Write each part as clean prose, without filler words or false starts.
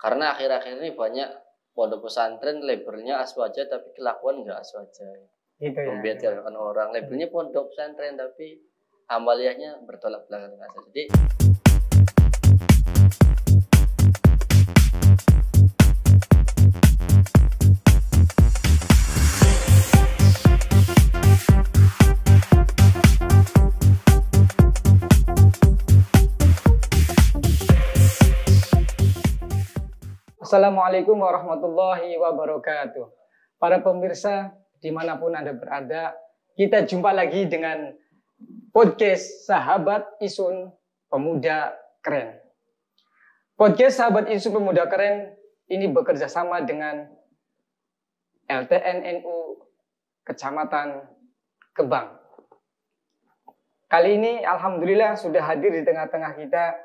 Karena akhir-akhir ini banyak pondok pesantren labelnya aswaja tapi kelakuan nggak aswaja. Gitu ya. Membiarkan orang labelnya pondok pesantren tapi amaliyahnya bertolak belakang dengan aswaja. Jadi Assalamualaikum warahmatullahi wabarakatuh. Para pemirsa dimanapun Anda berada, kita jumpa lagi dengan podcast Sahabat Isun Pemuda Keren. Podcast Sahabat Isun Pemuda Keren ini bekerja sama dengan LTN-NU Kecamatan Gebang. Kali ini Alhamdulillah sudah hadir di tengah-tengah kita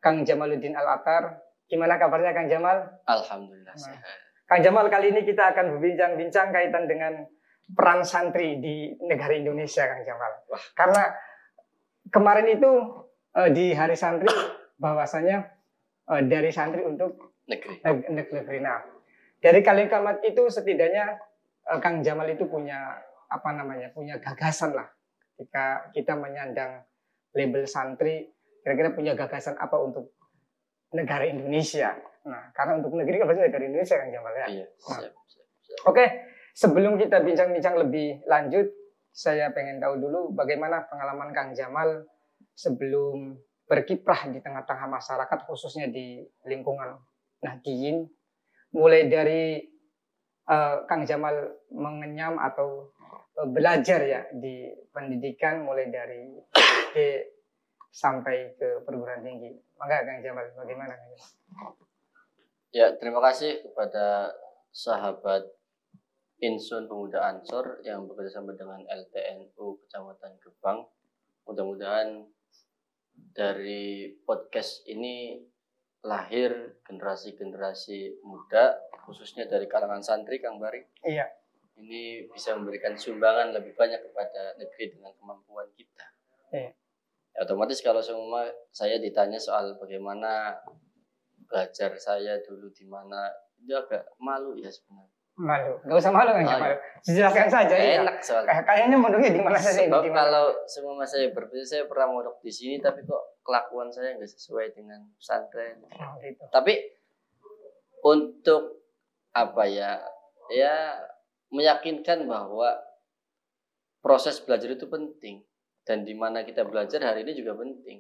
Kang Jamaluddin Al-Athar. Gimana kabarnya Kang Jamal? alhamdulillah sehat. Kang Jamal, kali ini kita akan berbincang-bincang kaitan dengan peran santri di negara Indonesia, Kang Jamal. Wah. Karena kemarin itu di Hari Santri bahwasanya dari santri untuk negeri. Nah, dari kalimat itu setidaknya Kang Jamal itu punya punya gagasan lah. Ketika kita menyandang label santri, kira-kira punya gagasan apa untuk negara Indonesia. Nah, karena untuk negeri kan berarti negara Indonesia Kang Jamal ya. Iya, siap. Oke, sebelum kita bincang-bincang lebih lanjut, saya pengen tahu dulu bagaimana pengalaman Kang Jamal sebelum berkiprah di tengah-tengah masyarakat, khususnya di lingkungan Nahdliyin, mulai dari Kang Jamal mengenyam atau belajar ya di pendidikan mulai dari SD sampai ke perguruan tinggi. Maka Kang Jamal, bagaimana Kang Jamal? Ya, terima kasih kepada sahabat Insun Pemuda Ansor yang bekerjasama dengan LTN-NU Kecamatan Gebang. Mudah-mudahan dari podcast ini lahir generasi-generasi muda, khususnya dari kalangan santri, Kang Bari. Iya. Ini bisa memberikan sumbangan lebih banyak kepada negeri dengan kemampuan kita. Iya. Otomatis kalau semua saya ditanya soal bagaimana belajar saya dulu di mana, itu agak malu ya sebenarnya. Malu, nggak usah malu Kang Jamal. Dijelaskan saja. Enak soalnya. Kayaknya mondoknya di mana saja? Sebab kalau semua saya berpikir saya pernah mondok di sini, tapi kok kelakuan saya nggak sesuai dengan pesantren. Oh, gitu. Tapi untuk meyakinkan bahwa proses belajar itu penting. Dan di mana kita belajar hari ini juga penting.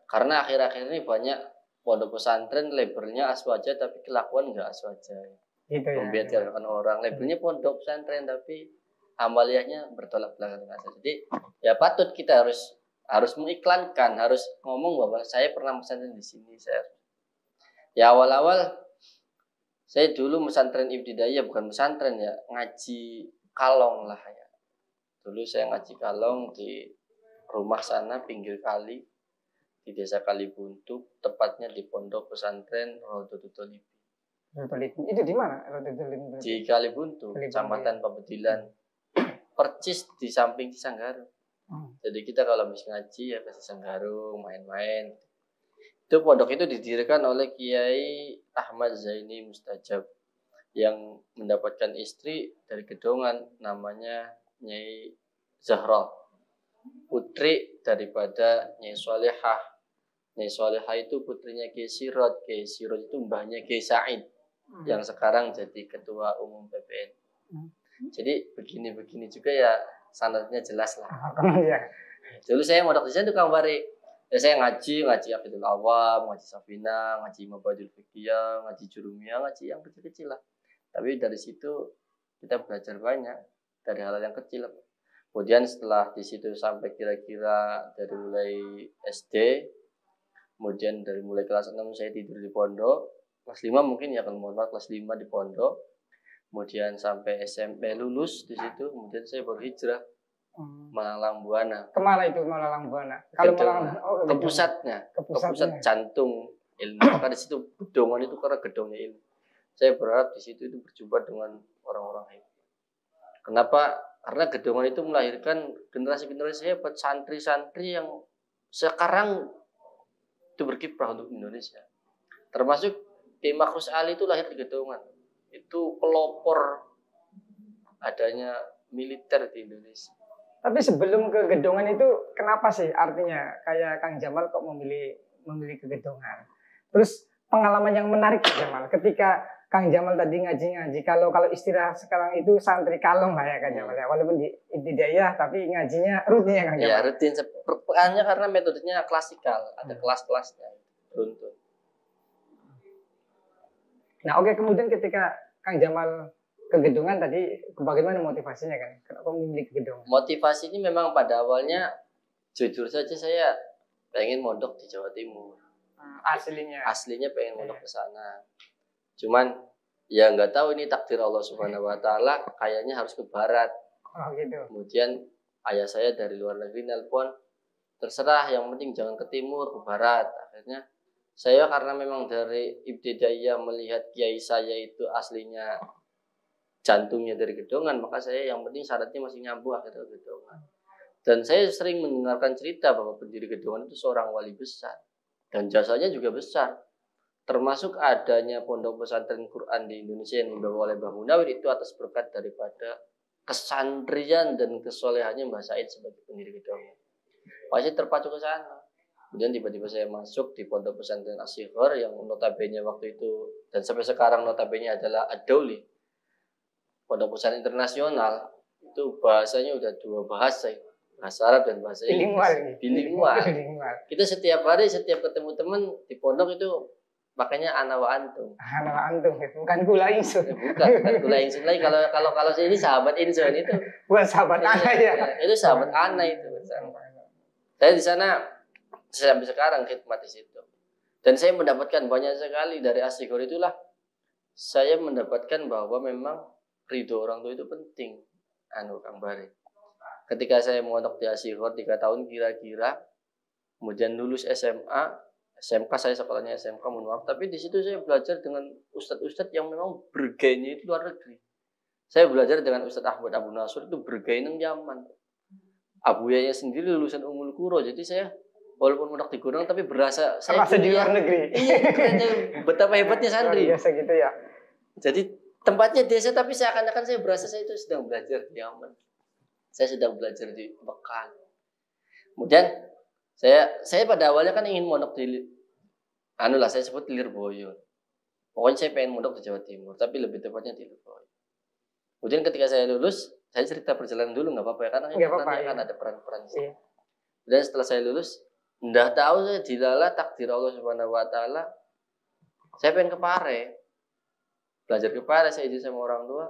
Karena akhir-akhir ini banyak pondok pesantren labelnya aswaja tapi kelakuan nggak aswaja. Gitu ya. Membiarkan orang labelnya pondok pesantren tapi amaliyahnya bertolak belakang dengan aswaja. Jadi ya patut kita harus mengiklankan, harus ngomong bahwa saya pernah pesantren di sini. Ya awal-awal saya dulu pesantren ibtidaiyah, bukan pesantren ya, ngaji kalong lah ya. Dulu saya ngaji kalong di rumah sana pinggir kali di desa Kalibuntu, tepatnya di pondok pesantren Rodotul Tolibi. Itu di mana? Di Kalibuntu, Kecamatan Pabedilan, percis di samping Cisanggarung. Jadi kita kalau habis ngaji ya ke Cisanggarung main-main. Itu pondok itu didirikan oleh Kiai Ahmad Zaini Mustajab yang mendapatkan istri dari Gedongan, namanya Nyai Zahra, putri daripada Nyai Solehah. Nyai Solehah itu putrinya Kiai Sirot. Kiai Sirot itu mbahnya Kiai Said yang sekarang jadi ketua umum PPN. Jadi begini-begini juga ya, sanadnya jelas lah. Dulu saya mondok di sana tuh Kang Bari. Ya saya ngaji Hafidul Awam, ngaji Safina, ngaji Mabadul Fiqhiyah, ngaji Jurumiyah, ngaji yang kecil-kecil lah. Tapi dari situ kita belajar banyak dari hal yang kecil. Kemudian setelah di situ sampai kira-kira dari mulai SD, kemudian dari mulai kelas 6 saya tidur di pondok, kelas 5 mungkin ya kalau mohon maaf kelas 5 di pondok, kemudian sampai SMP lulus di situ, kemudian saya berhijrah Malang Buana. Kemana itu Malang Buana? Kalau ke pusatnya, ke pusat jantung ilmu. Maka di situ gedongan itu karena gedongnya ilmu. Saya berharap di situ itu berjumpa dengan orang-orang hebat. Kenapa? Karena gedongan itu melahirkan generasi-generasi hebat, santri-santri yang sekarang itu berkiprah untuk Indonesia. Termasuk Kiai Makhrus Ali itu lahir di Gedongan. Itu pelopor adanya militer di Indonesia. Tapi sebelum ke Gedongan itu kenapa sih artinya kayak Kang Jamal kok memilih ke Gedongan? Terus pengalaman yang menarik Kang Jamal ketika Kang Jamal tadi ngaji-ngaji, kalau istilah sekarang itu santri kalong lah ya Kang Jamal ya, walaupun di ibtidaiyah tapi ngajinya rutin ya Kang Jamal. Ya rutin, hanya karena metodenya klasikal, ada kelas-kelasnya, beruntun. Nah oke, kemudian ketika Kang Jamal ke Gedongan tadi, bagaimana motivasinya kan? Kenapa memilih ke Gedongan? Motivasi ini memang pada awalnya, jujur saja saya pengen mondok di Jawa Timur. Aslinya pengen mondok ke sana. Cuman ya nggak tahu ini takdir Allah Subhanahu Wa Taala, kayaknya harus ke barat. Oh gitu. Kemudian ayah saya dari luar negeri nelpon, terserah yang penting jangan ke timur, ke barat. Akhirnya saya karena memang dari ibtidaiyah melihat kiai saya itu aslinya jantungnya dari Gedongan, maka saya yang penting syaratnya masih nyambung akhirnya ke Gedongan. Dan saya sering mendengarkan cerita bahwa pendiri Gedongan itu seorang wali besar dan jasanya juga besar. Termasuk adanya pondok pesantren Quran di Indonesia yang dibawa oleh Mbah Munawir itu atas berkat daripada kesantrian dan kesolehannya Mbah Said sebagai pendiri Gedongan. Pasti terpacu ke sana. Kemudian tiba-tiba saya masuk di pondok pesantren As-Sighar yang notabene waktu itu dan sampai sekarang notabene adalah Ad-Dauli. Pondok pesantren internasional itu bahasanya udah 2 bahasa, bahasa Arab dan bahasa Inggris. Bilingual. Kita setiap hari setiap ketemu teman di pondok itu makanya ana wa antum. Ana wa antum, bukan kula insun. Bukan kula insun lagi. Kalau ini sahabat insun itu. Bukan sahabat ana ya. Itu sahabat ana itu. Saya di sana sampai sekarang khidmat di situ. Dan saya mendapatkan banyak sekali dari As-Sighar itulah saya mendapatkan bahwa memang ridho orang tua itu penting. Kang Bari. Ketika saya mondok di As-Sighar 3 tahun kira-kira, kemudian lulus SMA, SMK saya sekolahnya SMK mohon maaf, tapi di situ saya belajar dengan ustadz-ustadz yang memang bergayanya itu luar negeri. Saya belajar dengan Ustadz Ahmad Abu Nasr itu bergaya yang Yaman. Abuyanya sendiri lulusan Ummul Qura, jadi saya walaupun mondok di Gunung tapi berasa saya di luar negeri. Iya, betapa hebatnya santri. Biasa gitu ya. Jadi tempatnya desa tapi seakan-akan saya berasa saya itu sedang belajar di Yaman. Saya sedang belajar di Mekah. Kemudian saya pada awalnya kan ingin mondok di saya sebut Lirboyo. Pokoknya saya pengen mondok di Jawa Timur, tapi lebih tepatnya di Lirboyo. Kemudian ketika saya lulus, saya cerita perjalanan dulu nggak apa-apa ya, karena nanti akan ada peran-peran. Iya. Dan setelah saya lulus, nggak tahu saya dilala takdir Allah Subhanahu Wa Taala, saya pengen ke Pare. Belajar ke Pare, saya izin sama orang tua.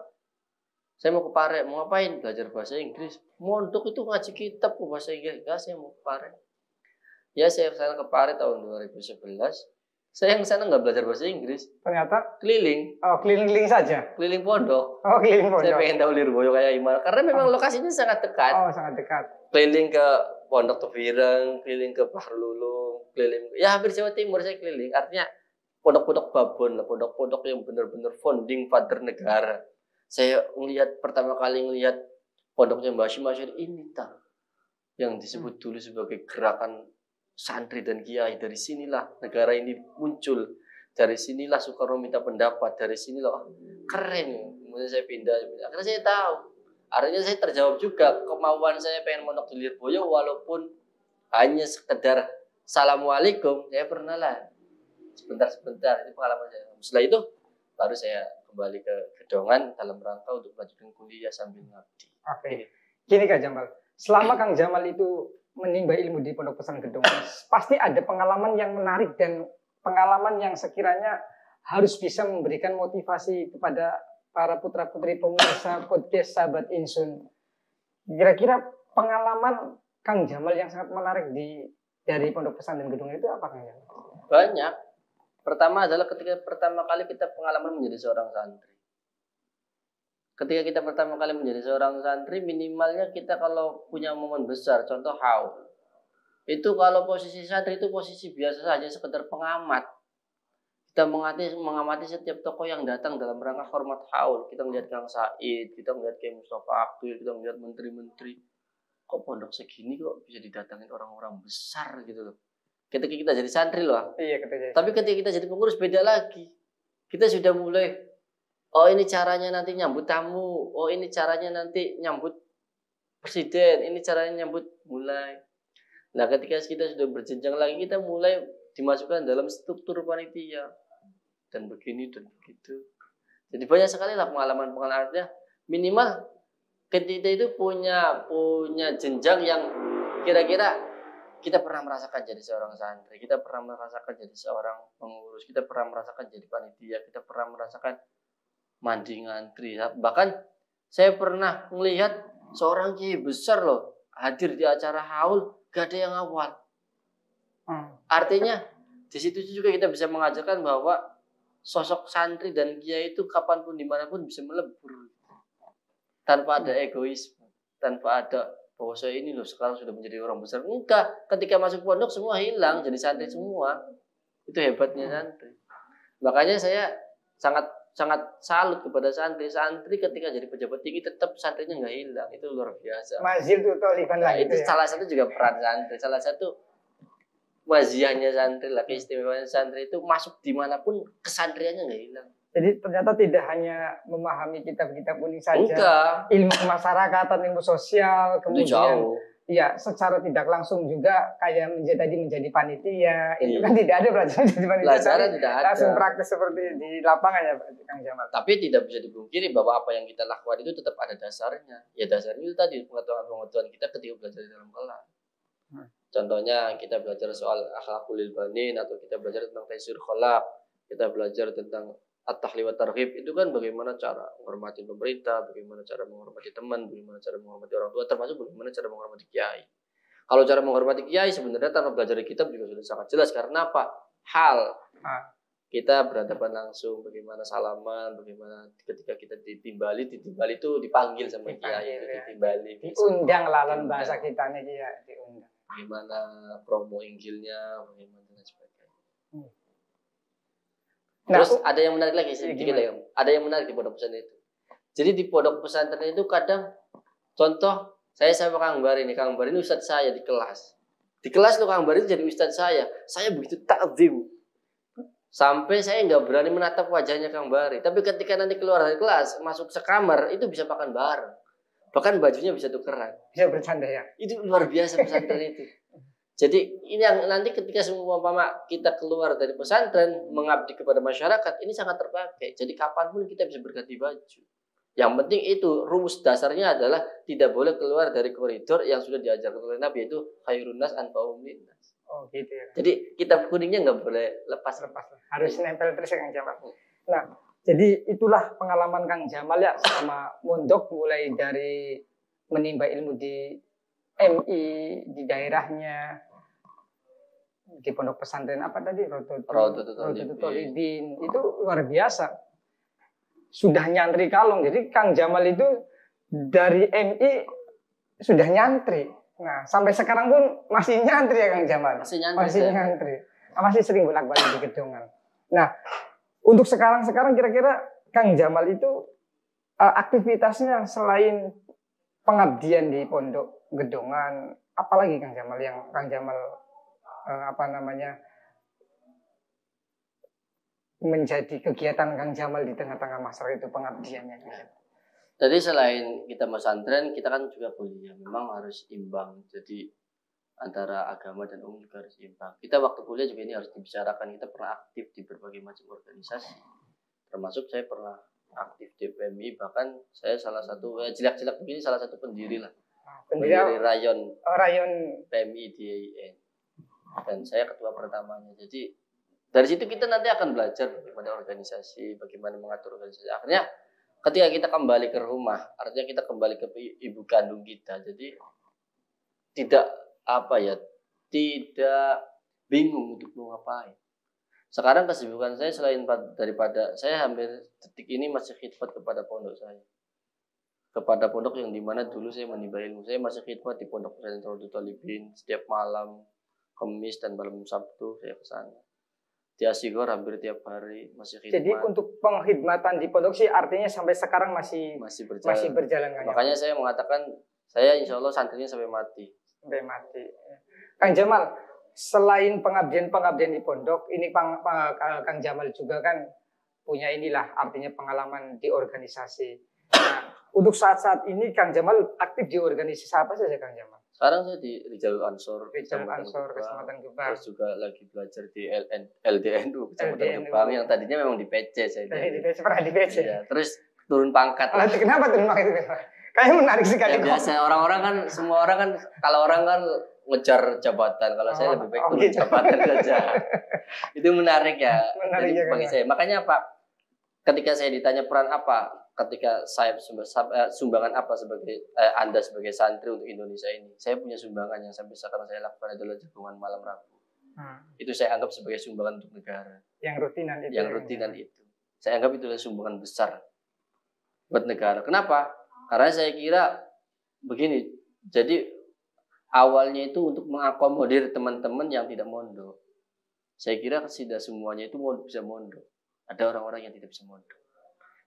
Saya mau ke Pare, mau ngapain? Belajar bahasa Inggris. Mondok itu ngaji kitab ke bahasa Inggris. Enggak, saya mau ke Pare. Ya, saya kesana ke Pare tahun 2011. Saya yang sana nggak belajar bahasa Inggris. Ternyata keliling. Oh, keliling saja. Keliling pondok. Oh, keliling pondok. Saya pengen tahu Lirboyo kayak gimana. Karena memang lokasinya sangat dekat. Oh, sangat dekat. Keliling ke Pondok Tebireng, keliling ke Pahrululung, keliling. Ya, hampir Jawa Timur saya keliling. Artinya pondok-pondok babon lah, pondok-pondok yang benar-benar founding father negara. Saya pertama kali ngelihat pondoknya Mbah Hashim Asy'ari ini yang disebut dulu sebagai gerakan santri dan kiai. Dari sinilah negara ini muncul, dari sinilah Soekarno minta pendapat, dari sinilah keren. Kemudian saya pindah, karena saya tahu, artinya saya terjawab juga kemauan saya pengen mondok di Lirboyo walaupun hanya sekedar assalamualaikum. Saya pernah lah sebentar itu pengalaman saya. Setelah itu baru saya kembali ke Gedongan dalam rangka untuk melanjutkan kuliah sambil ngabdi. Oke. Gini Kak Jamal, selama Kang Jamal itu menimba ilmu di Pondok Pesantren Gedongan, pasti ada pengalaman yang menarik dan pengalaman yang sekiranya harus bisa memberikan motivasi kepada para putra-putri pemirsa podcast Sahabat Insun. Kira-kira pengalaman Kang Jamal yang sangat menarik dari Pondok Pesantren Gedongan itu apa Kang Jamal? Banyak. Pertama adalah ketika pertama kali kita pengalaman menjadi seorang santri. Ketika kita pertama kali menjadi seorang santri, minimalnya kita kalau punya momen besar, contoh haul. Itu kalau posisi santri itu posisi biasa saja, sekedar pengamat. Kita mengamati setiap tokoh yang datang dalam rangka hormat haul. Kita melihat Kang Said, kita melihat Kiai Mustafa Abdul, kita melihat menteri-menteri. Kok pondok segini kok bisa didatangin orang-orang besar gitu loh. Ketika kita jadi santri loh. Iya, ketika. Tapi ketika kita jadi pengurus beda lagi. kita sudah mulai, oh ini caranya nanti nyambut tamu, oh ini caranya nanti nyambut presiden, ini caranya nyambut mulai. Nah ketika kita sudah berjenjang lagi, kita mulai dimasukkan dalam struktur panitia dan begini dan begitu. Jadi banyak sekali lah pengalaman-pengalamannya. Minimal kita itu punya jenjang yang kira-kira kita pernah merasakan jadi seorang santri, kita pernah merasakan jadi seorang pengurus, kita pernah merasakan jadi panitia, kita pernah merasakan mandi ngantri. Bahkan saya pernah melihat seorang kiai besar loh hadir di acara haul, gak ada yang awal. Artinya di situ juga kita bisa mengajarkan bahwa sosok santri dan kiai itu kapanpun dimanapun bisa melebur tanpa ada egoisme, tanpa ada bahwa saya ini loh sekarang sudah menjadi orang besar. Enggak, ketika masuk pondok semua hilang jadi santri semua. Itu hebatnya santri. Makanya saya sangat salut kepada santri ketika jadi pejabat tinggi tetap santrinya nggak hilang. Itu luar biasa. Mazil tuh toliban lah itu ya. Salah satu juga peran santri, salah satu waziahnya santri lah, keistimewaan santri itu masuk dimanapun kesantriannya nggak hilang. Jadi ternyata tidak hanya memahami kitab-kitab kuning saja, enggak. Ilmu kemasyarakatan, ilmu sosial, kemudian ya secara tidak langsung juga kayak menjadi panitia. Itu kan tidak ada pelajaran jadi panitia. Tidak ada. Langsung praktis seperti di lapangan ya Kang Jamal. Tapi tidak bisa dipungkiri bahwa apa yang kita lakukan itu tetap ada dasarnya. Ya dasarnya itu tadi pengetahuan kita ketika belajar di dalam kelas. Contohnya kita belajar soal akhlakul banin atau kita belajar tentang taisir kholaq, kita belajar tentang at-tahli wa targhib, itu kan bagaimana cara menghormati pemerintah, bagaimana cara menghormati teman, bagaimana cara menghormati orang tua, termasuk bagaimana cara menghormati kiai. Kalau cara menghormati kiai sebenarnya tanpa belajar di kitab juga sudah sangat jelas. Karena apa? Kita berhadapan langsung, bagaimana salaman, bagaimana ketika kita ditimbali itu dipanggil sama kiai, itu ditimbali. Diundang lalan bahasa kitanya dia diundang. Bagaimana promo Injilnya, bagaimana dan sebagainya. Terus ada yang menarik lagi sedikit lagi. Ada yang menarik di pondok pesantren itu. Jadi di pondok pesantren itu kadang contoh saya sama Kang Bar ini ustadz saya di kelas. Di kelas tuh Kang Bar itu jadi ustadz saya. Saya begitu takzim. Sampai saya nggak berani menatap wajahnya Kang Bari. Tapi ketika nanti keluar dari kelas, masuk sekamar, itu bisa makan bareng. Bahkan bajunya bisa tukeran. Bisa bercanda ya. Itu luar biasa pesantren itu. Jadi ini yang nanti ketika semua kita keluar dari pesantren mengabdi kepada masyarakat, ini sangat terpakai. Jadi kapanpun kita bisa berganti baju. Yang penting itu rumus dasarnya adalah tidak boleh keluar dari koridor yang sudah diajarkan oleh Nabi, yaitu khairun nas anfa'uhum linnas. Oh gitu ya. Jadi kitab kuningnya nggak boleh lepas. Harus nempel terus ya Kang Jamal. Nah, jadi itulah pengalaman Kang Jamal ya sama mondok, mulai dari menimba ilmu di MI di daerahnya, di pondok pesantren apa tadi Rodotul Tolibin, itu luar biasa. Sudah nyantri kalong. Jadi Kang Jamal itu dari MI sudah nyantri. Nah, sampai sekarang pun masih nyantri ya Kang Jamal. Masih nyantri. Masih sering bolak-balik di gedongan. Nah, untuk sekarang kira-kira Kang Jamal itu aktivitasnya selain pengabdian di pondok gedongan, apalagi Kang Jamal yang Kang Jamal menjadi kegiatan Kang Jamal di tengah-tengah masyarakat itu pengabdiannya. Jadi selain kita pesantren, kita kan juga kuliah. Memang harus imbang. Jadi antara agama dan umum juga harus imbang. Kita waktu kuliah juga ini harus dibicarakan. Kita pernah aktif di berbagai macam organisasi. Termasuk saya pernah aktif di PMI. Bahkan saya salah satu, jelak-jelak begini salah satu pendiri lah. Pendiri rayon PMI di IAIN. Dan saya ketua pertamanya. Jadi dari situ kita nanti akan belajar bagaimana organisasi, bagaimana mengatur organisasi. Akhirnya ketika kita kembali ke rumah, artinya kita kembali ke ibu kandung kita. Jadi tidak bingung untuk mau ngapain. Sekarang kesibukan saya selain daripada saya hampir detik ini masih khidmat kepada pondok saya. Kepada pondok yang dimana dulu saya menimba ilmu. Saya masih khidmat di pondok pesantren Rodotul Tolibin setiap malam Kamis dan malam Sabtu saya ke sana. Di Asigor hampir tiap hari masih khidmat. Jadi untuk pengkhidmatan di pondok sih artinya sampai sekarang masih berjalan. Makanya saya mengatakan saya insya Allah santrinya sampai mati. Kang Jamal, selain pengabdian di pondok, ini Kang Jamal juga kan punya inilah artinya pengalaman di organisasi. Nah, untuk saat-saat ini Kang Jamal aktif di organisasi apa saja Kang Jamal? Sekarang saya di Jalur Ansor, Kecamatan Gebang. Terus juga lagi belajar di LDNU, Kecamatan Gebang, yang tadinya memang di PC saya. Pernah di PC. Ya, terus turun pangkat. Kenapa turun pangkat itu? Kayaknya menarik sekali. Ya, biasa orang-orang kan, semua orang kan, kalau orang kan ngejar jabatan, kalau saya lebih baik turun gitu. Jabatan saja. Itu menarik ya. Jadi bagi saya. Makanya Pak, ketika saya ditanya peran apa, ketika saya sumbangan apa sebagai Anda sebagai santri untuk Indonesia ini, saya punya sumbangan yang sampai sekarang saya lakukan adalah jagungan malam Rabu. Itu saya anggap sebagai sumbangan untuk negara. Yang rutinan itu. Yang rutinan itu. Saya anggap itu adalah sumbangan besar buat negara. Kenapa? Karena saya kira begini. Jadi awalnya itu untuk mengakomodir teman-teman yang tidak mondok. Saya kira tidak semuanya itu bisa mondok. Ada orang-orang yang tidak bisa mondok.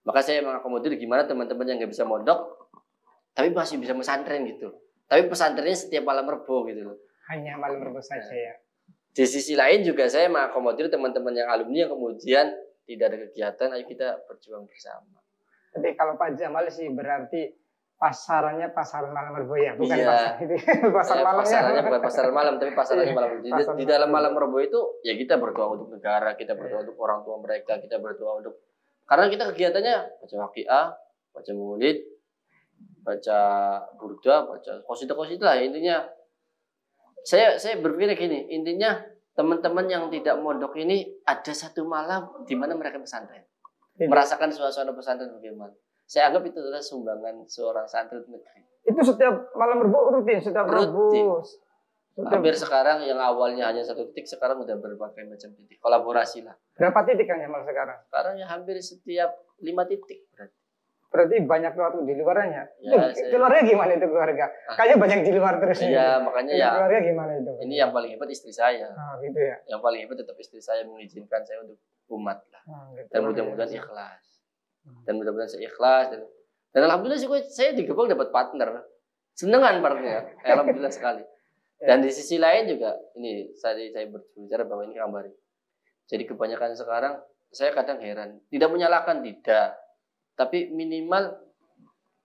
Maka saya mengakomodir gimana teman-teman yang nggak bisa mondok, tapi masih bisa pesantren gitu. Tapi pesantrennya setiap malam Rebo gitu loh. Hanya malam Rebo saja ya. Di sisi lain juga saya mengakomodir teman-teman yang alumni yang kemudian tidak ada kegiatan, ayo kita berjuang bersama. Tapi kalau Pak Jamal sih berarti pasarannya pasar malam Rebo ya, bukan iya. pasar malamnya. Pasarannya bukan pasar malam, tapi pasarannya malam Rebo. Di dalam malam Rebo itu ya kita berdoa untuk negara, kita berdoa untuk orang tua mereka, kita berdoa untuk, karena kita kegiatannya baca waqiah, baca maulid, baca burda, baca qasidah lah intinya. Saya berpikir gini, intinya teman-teman yang tidak mondok ini ada satu malam di mana mereka pesantren. Merasakan suasana pesantren bagaimana. Saya anggap itu adalah sumbangan seorang santri negeri. Itu setiap malam Rebo rutin, setiap Rebo. Hampir sekarang yang awalnya hanya 1 titik, sekarang udah berbagai macam titik. Kolaborasi lah. Berapa titik Kang Jamal sekarang? Sekarang ya hampir setiap 5 titik berarti. Berarti banyak waktu di luarnya. Ya, keluarga gimana itu keluarga? Kayaknya banyak di luar terus. Iya, makanya ya. Keluarga gimana itu? Ini yang paling hebat istri saya. Gitu ya. Yang paling hebat tetap istri saya mengizinkan saya untuk umat lah. Gitu. Dan mudah-mudahan ikhlas. Dan mudah-mudahan saya ikhlas dan alhamdulillah saya di Gebang dapat partner. Senengan partner. Alhamdulillah sekali. Dan di sisi lain juga ini saya berbicara bahwa ini Ambari. Jadi kebanyakan sekarang saya kadang heran, tidak menyalahkan tidak, tapi minimal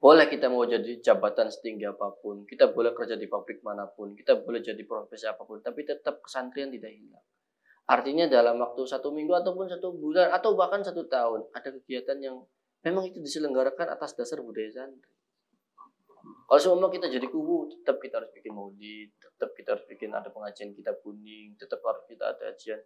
boleh kita mau jadi jabatan setinggi apapun, kita boleh kerja di pabrik manapun, kita boleh jadi profesi apapun, tapi tetap kesantrian tidak hilang. Artinya dalam waktu 1 minggu ataupun 1 bulan atau bahkan 1 tahun ada kegiatan yang memang itu diselenggarakan atas dasar budaya santri. Kalau semua kita jadi kubu, tetap kita harus bikin maulid, tetap kita harus bikin ada pengajian kitab kuning, tetap harus kita ada ajian.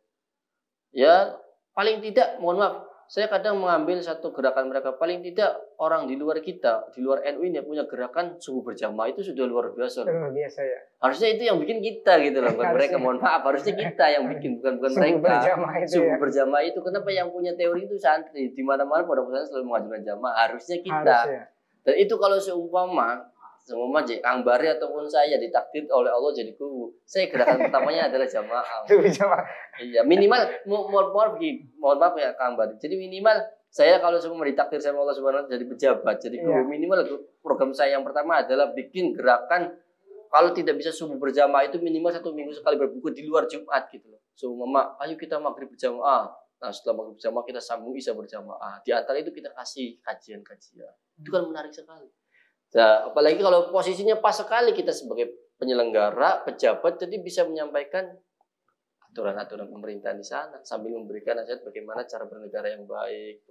Ya, paling tidak, mohon maaf, saya kadang mengambil satu gerakan mereka, paling tidak orang di luar kita, di luar NU ini punya gerakan subuh berjamaah itu sudah luar biasa. Luar biasa ya. Harusnya itu yang bikin kita gitu loh, bukan mereka, mohon maaf, harusnya kita yang bikin, bukan mereka. Subuh berjamaah itu, kenapa yang punya teori itu santri, di mana-mana pondok pesantren selalu mengajukan jamaah, harusnya kita. Dan itu kalau seumpama Kang Bari ataupun saya ditakdir oleh Allah jadi kubu, saya gerakan pertamanya adalah jamaah. Iya, minimal mohon maaf ya Kang Bari. Jadi minimal saya kalau semua ditakdir sama Allah Subhanahu wa taala jadi pejabat, jadi kubu, minimal program saya yang pertama adalah bikin gerakan kalau tidak bisa subuh berjamaah itu minimal 1 minggu sekali berbuka di luar Jumat gitu loh. So mama, ayo kita maghrib berjamaah. Nah setelah maghrib berjamaah kita sambung isya berjamaah. Di antara itu kita kasih kajian-kajian. Itu kan menarik sekali. Nah, apalagi kalau posisinya pas sekali kita sebagai penyelenggara, pejabat, jadi bisa menyampaikan aturan-aturan pemerintahan di sana sambil memberikan nasihat bagaimana cara bernegara yang baik.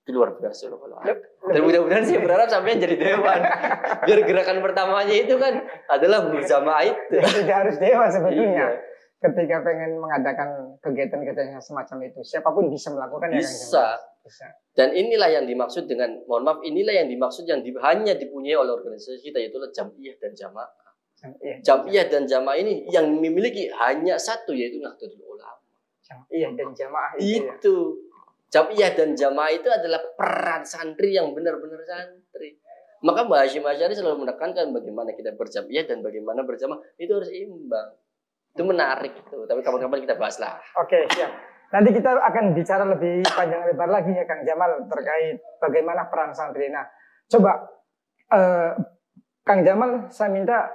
Itu luar biasa loh kalau ada. Dan mudah-mudahan saya berharap sampai jadi dewan. Biar gerakan pertamanya itu kan adalah berjamaah itu. Tidak harus dewan sebetulnya. Iya. Ketika pengen mengadakan kegiatan-kegiatan semacam itu, siapapun bisa melakukan. Bisa. Dan inilah yang dimaksud dengan, mohon maaf, inilah yang dimaksud yang hanya dipunyai oleh organisasi kita, yaitu Jam'iyah dan Jamaah. Jam'iyah dan Jamaah ini yang memiliki hanya satu, yaitu Nahdlatul Ulama. Jam'iyah dan Jamaah itu. Jam'iyah dan Jamaah itu adalah peran santri yang benar-benar santri. Maka Mbah Hasyim Asy'ari selalu menekankan bagaimana kita berjam'iyah dan bagaimana berjamaah itu harus imbang. Itu menarik itu, tapi kapan-kapan kita bahas lah. Oke, siap. Nanti kita akan bicara lebih panjang lebar lagi ya Kang Jamal terkait bagaimana peran santri. Nah, coba Kang Jamal saya minta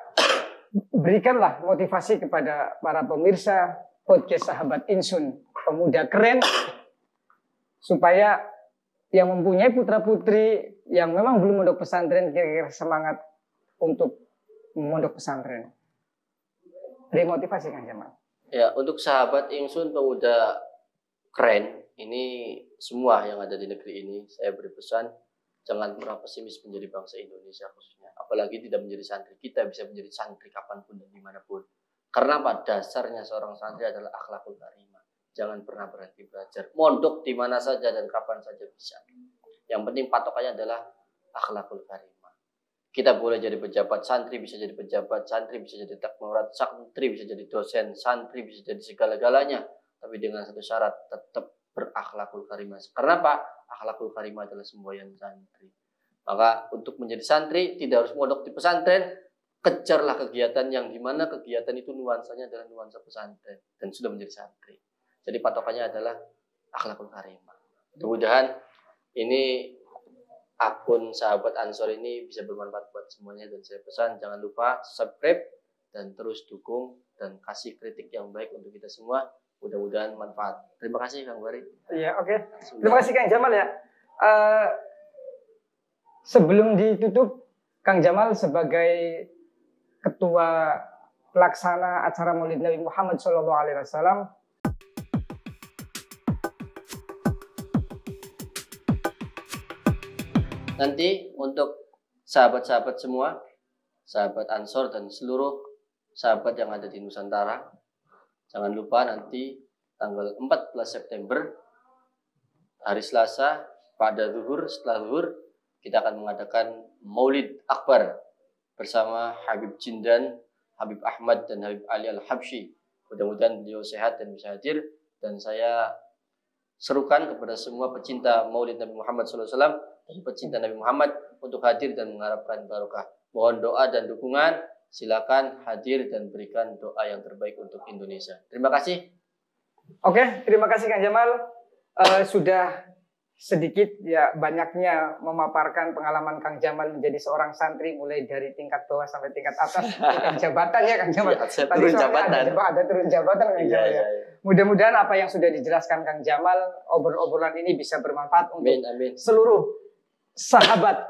berikanlah motivasi kepada para pemirsa podcast Sahabat Insun, pemuda keren supaya yang mempunyai putra-putri yang memang belum mondok pesantren kira-kira semangat untuk mondok pesantren. Remotivasi Kang Jamal. Ya, untuk sahabat Ingsun pemuda keren, ini semua yang ada di negeri ini, saya beri pesan, jangan pernah pesimis menjadi bangsa Indonesia khususnya. Apalagi tidak menjadi santri. Kita bisa menjadi santri kapanpun dan dimanapun. Karena pada dasarnya seorang santri adalah akhlakul karimah. Jangan pernah berhenti belajar. Mondok di mana saja dan kapan saja bisa. Yang penting patokannya adalah akhlakul karimah. Kita boleh jadi pejabat, santri bisa jadi pejabat, santri bisa jadi takmurat, santri bisa jadi dosen, santri bisa jadi segala-galanya. Tapi dengan satu syarat, tetap berakhlakul karimah. Karena apa? Akhlakul karimah adalah semboyan santri. Maka untuk menjadi santri, tidak harus mondok di pesantren, kejarlah kegiatan yang dimana kegiatan itu nuansanya adalah nuansa pesantren. Dan sudah menjadi santri. Jadi patokannya adalah akhlakul karimah. Mudah-mudahan ini akun sahabat Ansor ini bisa bermanfaat buat semuanya, dan saya pesan jangan lupa subscribe dan terus dukung dan kasih kritik yang baik untuk kita semua. Mudah-mudahan manfaat. Terima kasih Kang Bari. Iya, oke. Terima kasih Kang Jamal ya. Sebelum ditutup, Kang Jamal sebagai ketua pelaksana acara Maulid Nabi Muhammad SAW, nanti untuk sahabat-sahabat semua, sahabat Ansor dan seluruh sahabat yang ada di Nusantara, jangan lupa nanti tanggal 14 September, hari Selasa, pada zuhur, setelah zuhur, kita akan mengadakan Maulid Akbar bersama Habib Jindan, Habib Ahmad, dan Habib Ali Al-Habsyi. Mudah-mudahan beliau sehat dan bisa hadir. Dan saya serukan kepada semua pecinta Maulid Nabi Muhammad SAW dan pecinta Nabi Muhammad untuk hadir dan mengharapkan barokah. Mohon doa dan dukungan. Silakan hadir dan berikan doa yang terbaik untuk Indonesia. Terima kasih. Oke, terima kasih Kang Jamal. Sudah sedikit ya banyaknya memaparkan pengalaman Kang Jamal menjadi seorang santri mulai dari tingkat bawah sampai tingkat atas, tingkat jabatan ya Kang Jamal. Ya, turun jabatan. Ada turun jabatan Kang Jamal ya. Mudah-mudahan apa yang sudah dijelaskan Kang Jamal, obrolan ini bisa bermanfaat untuk seluruh sahabat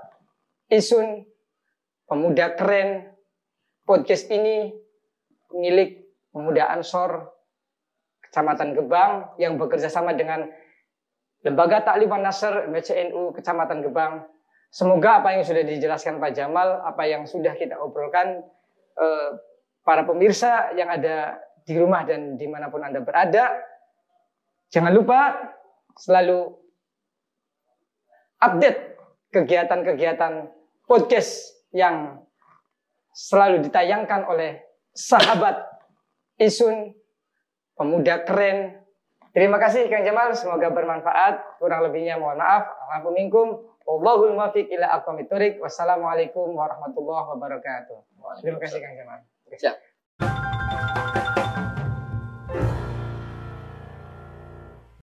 Isun, pemuda keren. Podcast ini milik pemuda Ansor Kecamatan Gebang yang bekerja sama dengan Lembaga Taklim An-Nasr MCNU Kecamatan Gebang. Semoga apa yang sudah dijelaskan Pak Jamal, apa yang sudah kita obrolkan, para pemirsa yang ada di rumah dan dimanapun Anda berada, jangan lupa selalu update kegiatan-kegiatan podcast yang selalu ditayangkan oleh sahabat Isun, pemuda keren. Terima kasih Kang Jamal, semoga bermanfaat. Kurang lebihnya mohon maaf. Alhamdulillah. Wallahul muwaffiq ila aqwamit thoriq. Wassalamualaikum warahmatullahi wabarakatuh. Terima kasih Kang Jamal. Siap.